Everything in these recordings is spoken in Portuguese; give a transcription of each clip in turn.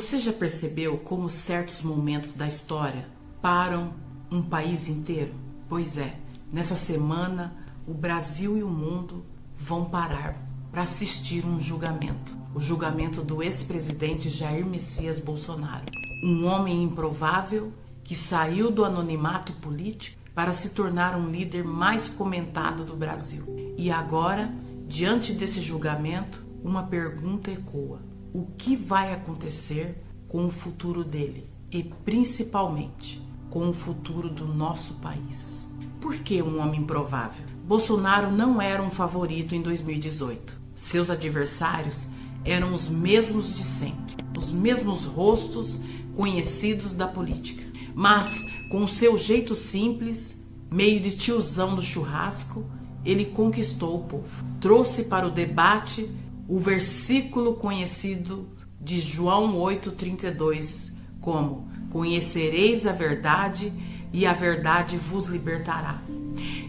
Você já percebeu como certos momentos da história param um país inteiro? Pois é, nessa semana o Brasil e o mundo vão parar para assistir um julgamento. O julgamento do ex-presidente Jair Messias Bolsonaro. Um homem improvável que saiu do anonimato político para se tornar um líder mais comentado do Brasil. E agora, diante desse julgamento, uma pergunta ecoa: o que vai acontecer com o futuro dele e principalmente com o futuro do nosso país? Por que um homem improvável? Bolsonaro não era um favorito em 2018. Seus adversários eram os mesmos de sempre, os mesmos rostos conhecidos da política. Mas, com o seu jeito simples, meio de tiozão do churrasco, ele conquistou o povo. Trouxe para o debate o versículo conhecido de João 8,32, como: conhecereis a verdade e a verdade vos libertará.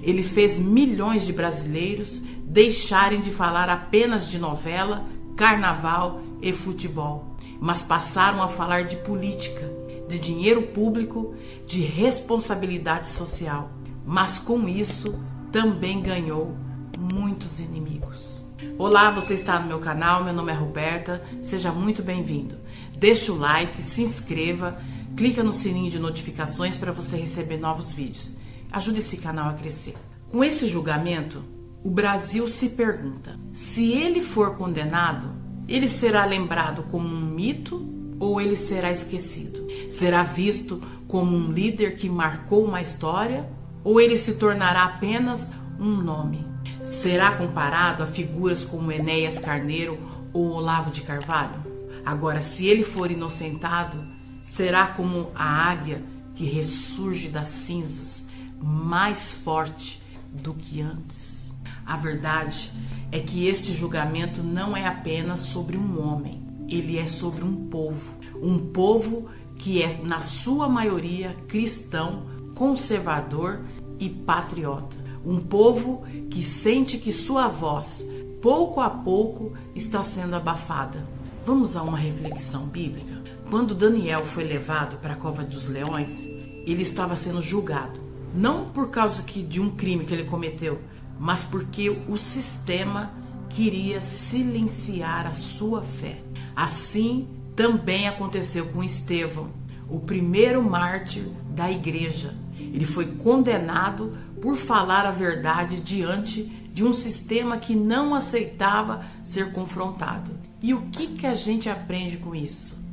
Ele fez milhões de brasileiros deixarem de falar apenas de novela, carnaval e futebol, mas passaram a falar de política, de dinheiro público, de responsabilidade social. Mas com isso também ganhou muitos inimigos. Olá, você está no meu canal, meu nome é Roberta, seja muito bem-vindo. Deixa o like, se inscreva, clica no sininho de notificações para você receber novos vídeos. Ajude esse canal a crescer. Com esse julgamento, o Brasil se pergunta: se ele for condenado, ele será lembrado como um mito ou ele será esquecido? Será visto como um líder que marcou uma história ou ele se tornará apenas um nome? Será comparado a figuras como Enéas Carneiro ou Olavo de Carvalho? Agora, se ele for inocentado, será como a águia que ressurge das cinzas, mais forte do que antes? A verdade é que este julgamento não é apenas sobre um homem, ele é sobre um povo que é, na sua maioria, cristão, conservador e patriota. Um povo que sente que sua voz, pouco a pouco, está sendo abafada. Vamos a uma reflexão bíblica? Quando Daniel foi levado para a cova dos leões, ele estava sendo julgado. Não por causa de um crime que ele cometeu, mas porque o sistema queria silenciar a sua fé. Assim também aconteceu com Estevão, o primeiro mártir da igreja. Ele foi condenado por falar a verdade diante de um sistema que não aceitava ser confrontado. E o que a gente aprende com isso?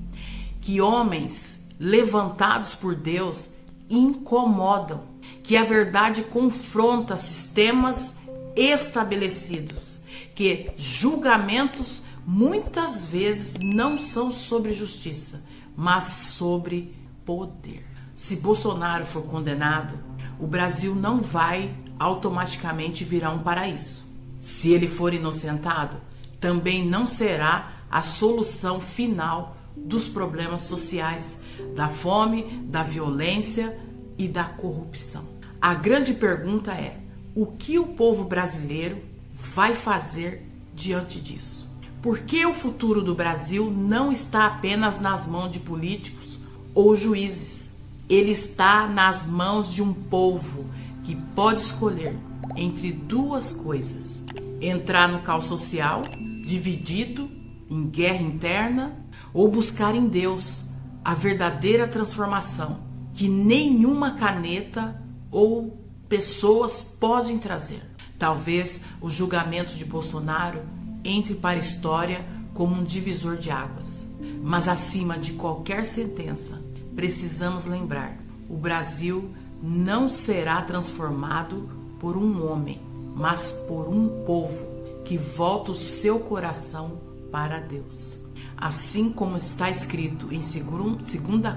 Que homens levantados por Deus incomodam, que a verdade confronta sistemas estabelecidos, que julgamentos muitas vezes não são sobre justiça, mas sobre poder. Se Bolsonaro for condenado, o Brasil não vai automaticamente virar um paraíso. Se ele for inocentado, também não será a solução final dos problemas sociais, da fome, da violência e da corrupção. A grande pergunta é: o que o povo brasileiro vai fazer diante disso? Por que o futuro do Brasil não está apenas nas mãos de políticos ou juízes? Ele está nas mãos de um povo que pode escolher entre duas coisas: entrar no caos social, dividido, em guerra interna, ou buscar em Deus a verdadeira transformação que nenhuma caneta ou pessoas podem trazer. Talvez o julgamento de Bolsonaro entre para a história como um divisor de águas. Mas acima de qualquer sentença, precisamos lembrar: o Brasil não será transformado por um homem, mas por um povo que volta o seu coração para Deus. Assim como está escrito em 2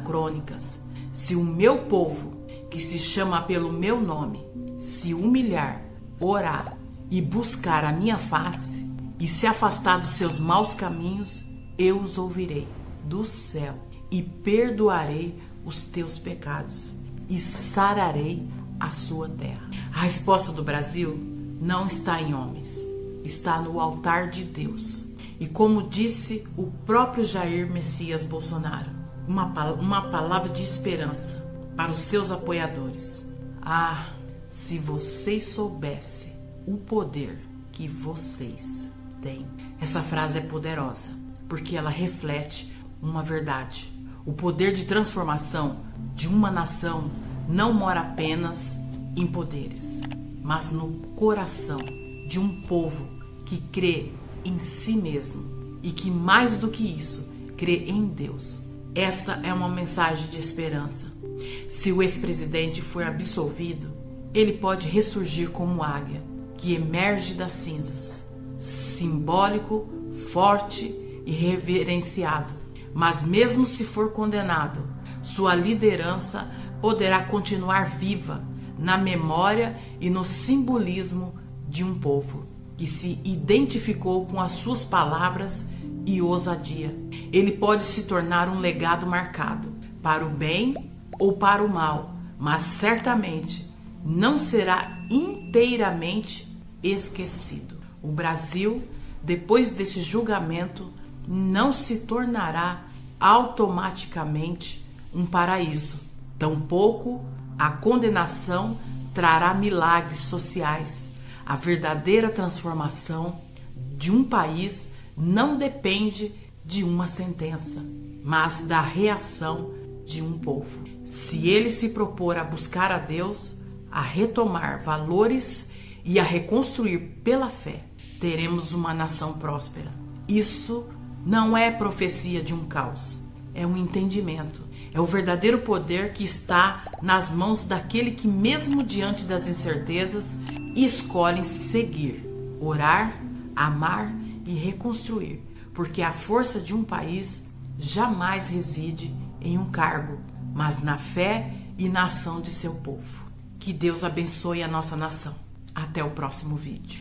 Crônicas: se o meu povo, que se chama pelo meu nome, se humilhar, orar e buscar a minha face e se afastar dos seus maus caminhos, eu os ouvirei do céu e perdoarei os teus pecados e sararei a sua terra. A resposta do Brasil não está em homens, está no altar de Deus. E como disse o próprio Jair Messias Bolsonaro, uma palavra de esperança para os seus apoiadores. Ah, se vocês soubessem o poder que vocês têm. Essa frase é poderosa, porque ela reflete uma verdade. O poder de transformação de uma nação não mora apenas em poderes, mas no coração de um povo que crê em si mesmo e que, mais do que isso, crê em Deus. Essa é uma mensagem de esperança. Se o ex-presidente for absolvido, ele pode ressurgir como águia que emerge das cinzas, simbólico, forte e reverenciado. Mas mesmo se for condenado, sua liderança poderá continuar viva na memória e no simbolismo de um povo que se identificou com as suas palavras e ousadia. Ele pode se tornar um legado marcado para o bem ou para o mal, mas certamente não será inteiramente esquecido. O Brasil, depois desse julgamento, não se tornará automaticamente um paraíso. Tampouco a condenação trará milagres sociais. A verdadeira transformação de um país não depende de uma sentença, mas da reação de um povo. Se ele se propor a buscar a Deus, a retomar valores e a reconstruir pela fé, teremos uma nação próspera. Isso não é profecia de um caos, é um entendimento. É o verdadeiro poder que está nas mãos daquele que, mesmo diante das incertezas, escolhem seguir, orar, amar e reconstruir, porque a força de um país jamais reside em um cargo, mas na fé e na ação de seu povo. Que Deus abençoe a nossa nação. Até o próximo vídeo.